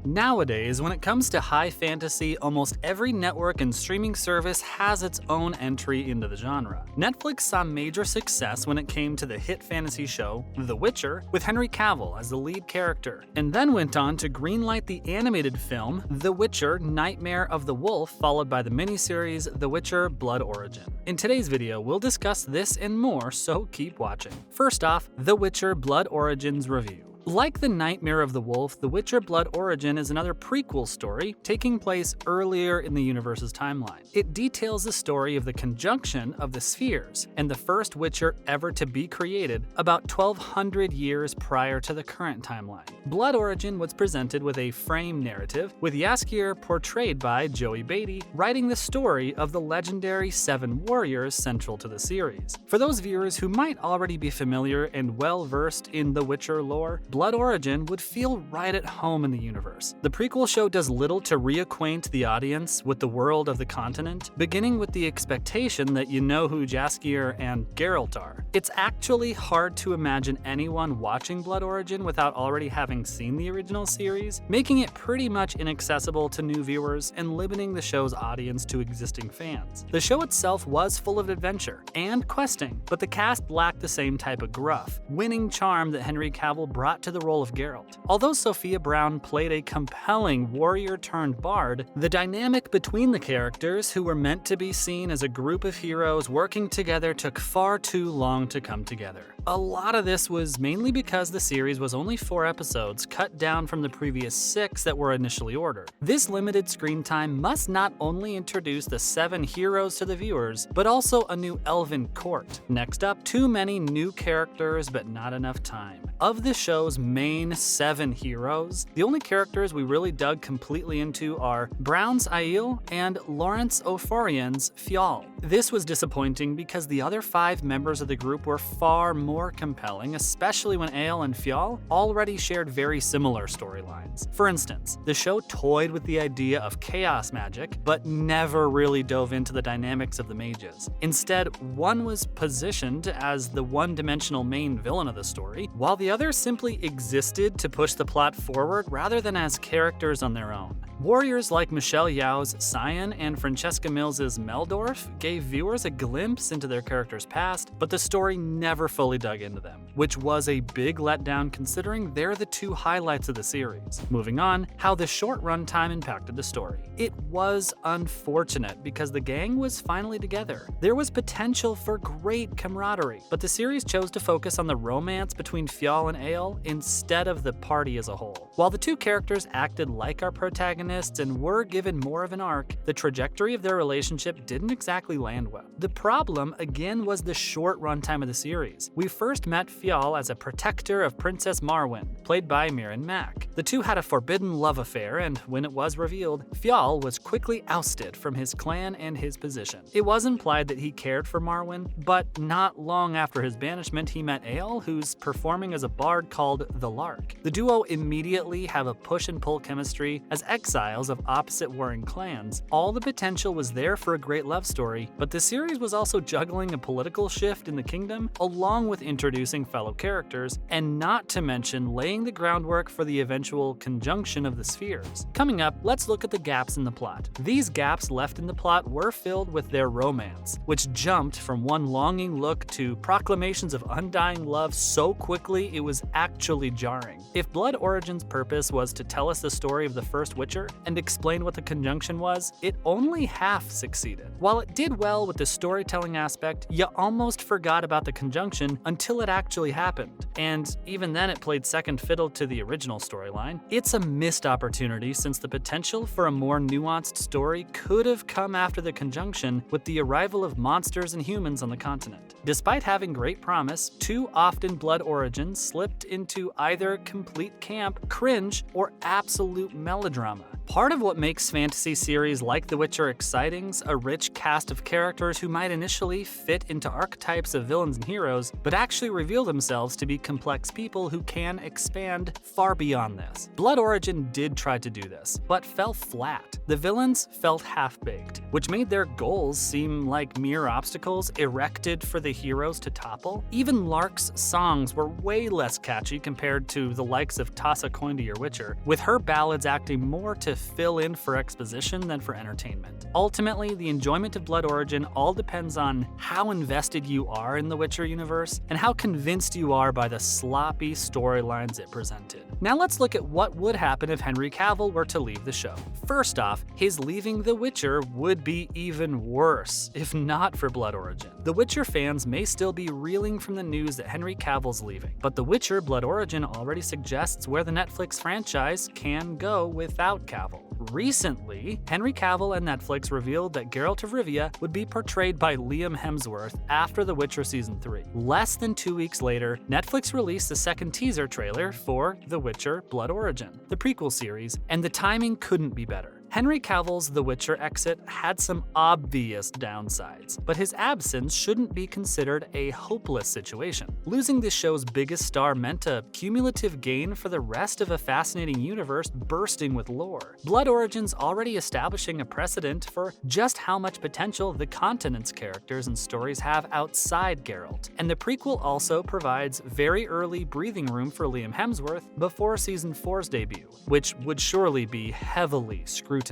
Nowadays, when it comes to high fantasy, almost every network and streaming service has its own entry into the genre. Netflix saw major success when it came to the hit fantasy show The Witcher, with Henry Cavill as the lead character, and then went on to greenlight the animated film The Witcher: Nightmare of the Wolf, followed by the miniseries The Witcher: Blood Origin. In today's video, we'll discuss this and more, so keep watching. First off, The Witcher: Blood Origin's review. Like The Nightmare of the Wolf, The Witcher: Blood Origin is another prequel story taking place earlier in the universe's timeline. It details the story of the conjunction of the spheres and the first Witcher ever to be created about 1200 years prior to the current timeline. Blood Origin was presented with a frame narrative, with Jaskier, portrayed by Joey Batey, writing the story of the legendary Seven Warriors central to the series. For those viewers who might already be familiar and well-versed in The Witcher lore, Blood Origin would feel right at home in the universe. The prequel show does little to reacquaint the audience with the world of the continent, beginning with the expectation that you know who Jaskier and Geralt are. It's actually hard to imagine anyone watching Blood Origin without already having seen the original series, making it pretty much inaccessible to new viewers and limiting the show's audience to existing fans. The show itself was full of adventure and questing, but the cast lacked the same type of gruff, winning charm that Henry Cavill brought to the role of Geralt. Although Sophia Brown played a compelling warrior-turned-bard, the dynamic between the characters, who were meant to be seen as a group of heroes working together, took far too long to come together. A lot of this was mainly because the series was only 4 episodes, cut down from the previous 6 that were initially ordered. This limited screen time must not only introduce the 7 heroes to the viewers, but also a new elven court. Next up, too many new characters but not enough time. Of the show's main 7 heroes, the only characters we really dug completely into are Brown's Aiel and Lawrence O'Forian's Fionn. This was disappointing because the other 5 members of the group were far more compelling, especially when Aiel and Fionn already shared very similar storylines. For instance, the show toyed with the idea of chaos magic, but never really dove into the dynamics of the mages. Instead, one was positioned as the one-dimensional main villain of the story, while the other simply existed to push the plot forward rather than as characters on their own. Warriors like Michelle Yeoh's Sion and Francesca Mills's Meldorf gave viewers a glimpse into their characters' past, but the story never fully dug into them, which was a big letdown considering they're the 2 highlights of the series. Moving on, how the short runtime impacted the story. It was unfortunate because the gang was finally together. There was potential for great camaraderie, but the series chose to focus on the romance between Fionn and Aiel instead of the party as a whole. While the 2 characters acted like our protagonists and were given more of an arc, the trajectory of their relationship didn't exactly land well. The problem, again, was the short runtime of the series. We first met Fionn as a protector of Princess Marwen, played by Mirren Mack. The 2 had a forbidden love affair, and when it was revealed, Fionn was quickly ousted from his clan and his position. It was implied that he cared for Marwen, but not long after his banishment, he met Aiel, who's performing as a bard called the Lark. The duo immediately have a push and pull chemistry as exiles of opposite warring clans. All the potential was there for a great love story, but the series was also juggling a political shift in the kingdom, along with introducing fellow characters, and not to mention laying the groundwork for the eventual conjunction of the spheres. Coming up, let's look at the gaps in the plot. These gaps left in the plot were filled with their romance, which jumped from one longing look to proclamations of undying love so quickly it was actually jarring. If Blood Origin's purpose was to tell us the story of the first Witcher and explain what the conjunction was, it only half succeeded. While it did well with the storytelling aspect, you almost forgot about the conjunction until it actually happened. And even then it played second fiddle to the original storyline. It's a missed opportunity since the potential for a more nuanced story could have come after the conjunction with the arrival of monsters and humans on the continent. Despite having great promise, too often Blood Origins slipped into either complete camp, cringe, or absolute melodrama. Part of what makes fantasy series like The Witcher excitings a rich cast of characters who might initially fit into archetypes of villains and heroes, but actually reveal themselves to be complex people who can expand far beyond this. Blood Origin did try to do this, but fell flat. The villains felt half-baked, which made their goals seem like mere obstacles erected for the heroes to topple. Even Lark's songs were way less catchy compared to the likes of Toss a Coin to Your Witcher, with her ballads acting more to fill in for exposition than for entertainment. Ultimately, the enjoyment of Blood Origin all depends on how invested you are in the Witcher universe and how convinced you are by the sloppy storylines it presented. Now let's look at what would happen if Henry Cavill were to leave the show. First off, his leaving The Witcher would be even worse, if not for Blood Origin. The Witcher fans may still be reeling from the news that Henry Cavill's leaving, but The Witcher Blood Origin already suggests where the Netflix franchise can go without Cavill. Recently, Henry Cavill and Netflix revealed that Geralt of Rivia would be portrayed by Liam Hemsworth after The Witcher Season 3. Less than 2 weeks later, Netflix released the second teaser trailer for The Witcher Blood Origin, the prequel series, and the timing couldn't be better. Henry Cavill's The Witcher exit had some obvious downsides, but his absence shouldn't be considered a hopeless situation. Losing the show's biggest star meant a cumulative gain for the rest of a fascinating universe bursting with lore. Blood Origin's already establishing a precedent for just how much potential the continent's characters and stories have outside Geralt, and the prequel also provides very early breathing room for Liam Hemsworth before Season 4's debut, which would surely be heavily scrutinized.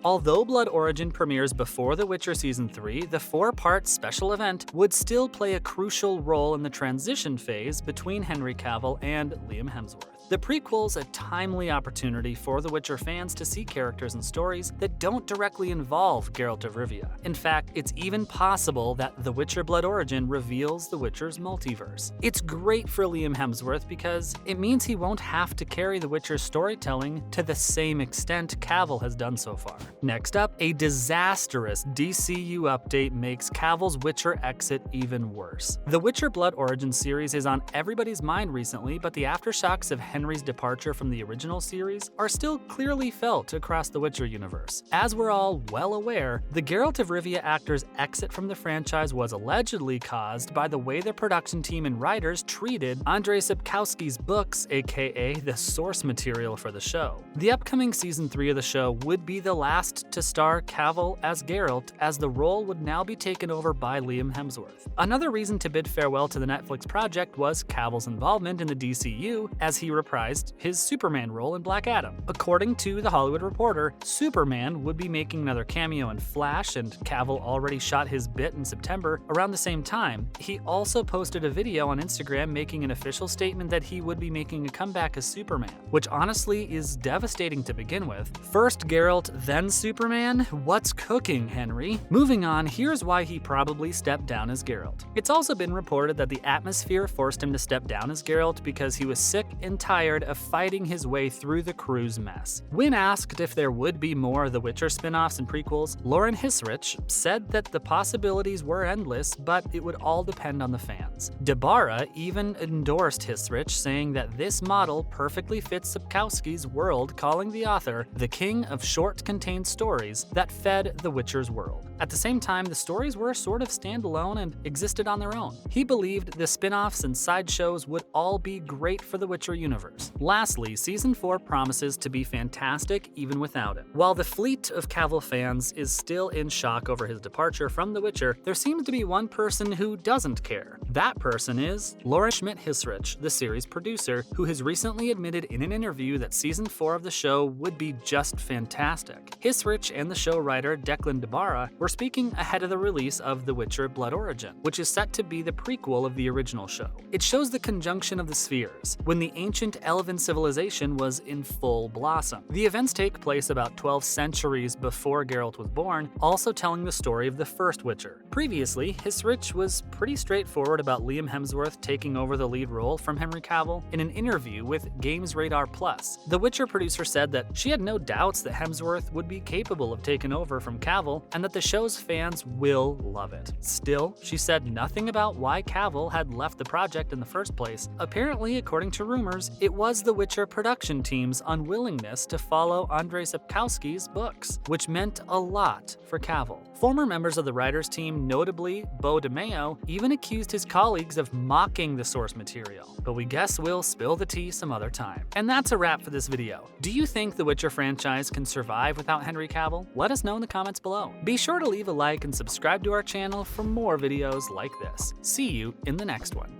Although Blood Origin premieres before The Witcher Season 3, the 4-part special event would still play a crucial role in the transition phase between Henry Cavill and Liam Hemsworth. The prequel's a timely opportunity for The Witcher fans to see characters and stories that don't directly involve Geralt of Rivia. In fact, it's even possible that The Witcher Blood Origin reveals The Witcher's multiverse. It's great for Liam Hemsworth because it means he won't have to carry The Witcher's storytelling to the same extent Cavill has done so far. Next up, a disastrous DCU update makes Cavill's Witcher exit even worse. The Witcher Blood Origin series is on everybody's mind recently, but the aftershocks of Henry's departure from the original series are still clearly felt across the Witcher universe. As we're all well aware, the Geralt of Rivia actor's exit from the franchise was allegedly caused by the way the production team and writers treated Andrzej Sapkowski's books, aka the source material for the show. The upcoming Season 3 of the show would be the last to star Cavill as Geralt, as the role would now be taken over by Liam Hemsworth. Another reason to bid farewell to the Netflix project was Cavill's involvement in the DCU, as he reprised his Superman role in Black Adam. According to The Hollywood Reporter, Superman would be making another cameo in Flash, and Cavill already shot his bit in September around the same time. He also posted a video on Instagram making an official statement that he would be making a comeback as Superman, which honestly is devastating to begin with. First Geralt, then Superman? What's cooking, Henry? Moving on, here's why he probably stepped down as Geralt. It's also been reported that the atmosphere forced him to step down as Geralt because he was sick and tired of fighting his way through the crew's mess. When asked if there would be more The Witcher spin-offs and prequels, Lauren Hissrich said that the possibilities were endless, but it would all depend on the fans. Dabara even endorsed Hissrich, saying that this model perfectly fits Sapkowski's world, calling the author the king of short contained stories that fed The Witcher's world. At the same time, the stories were sort of standalone and existed on their own. He believed the spin-offs and sideshows would all be great for the Witcher universe. Lastly, Season 4 promises to be fantastic even without him. While the fleet of Cavill fans is still in shock over his departure from The Witcher, there seems to be one person who doesn't care. That person is Laura Schmidt-Hissrich, the series producer, who has recently admitted in an interview that Season 4 of the show would be just fantastic. Hissrich and the show writer Declan Dabara were speaking ahead of the release of The Witcher Blood Origin, which is set to be the prequel of the original show. It shows the conjunction of the spheres, when the ancient elven civilization was in full blossom. The events take place about 12 centuries before Geralt was born, also telling the story of the first Witcher. Previously, Hissrich was pretty straightforward about Liam Hemsworth taking over the lead role from Henry Cavill in an interview with Games Radar Plus. The Witcher producer said that she had no doubts that Hemsworth would be capable of taking over from Cavill and that the show's fans will love it. Still, she said nothing about why Cavill had left the project in the first place. Apparently, according to rumors, It was The Witcher production team's unwillingness to follow Andrzej Sapkowski's books, which meant a lot for Cavill. Former members of the writers' team, notably Beau DeMayo, even accused his colleagues of mocking the source material. But we guess we'll spill the tea some other time. And that's a wrap for this video. Do you think the Witcher franchise can survive without Henry Cavill? Let us know in the comments below. Be sure to leave a like and subscribe to our channel for more videos like this. See you in the next one.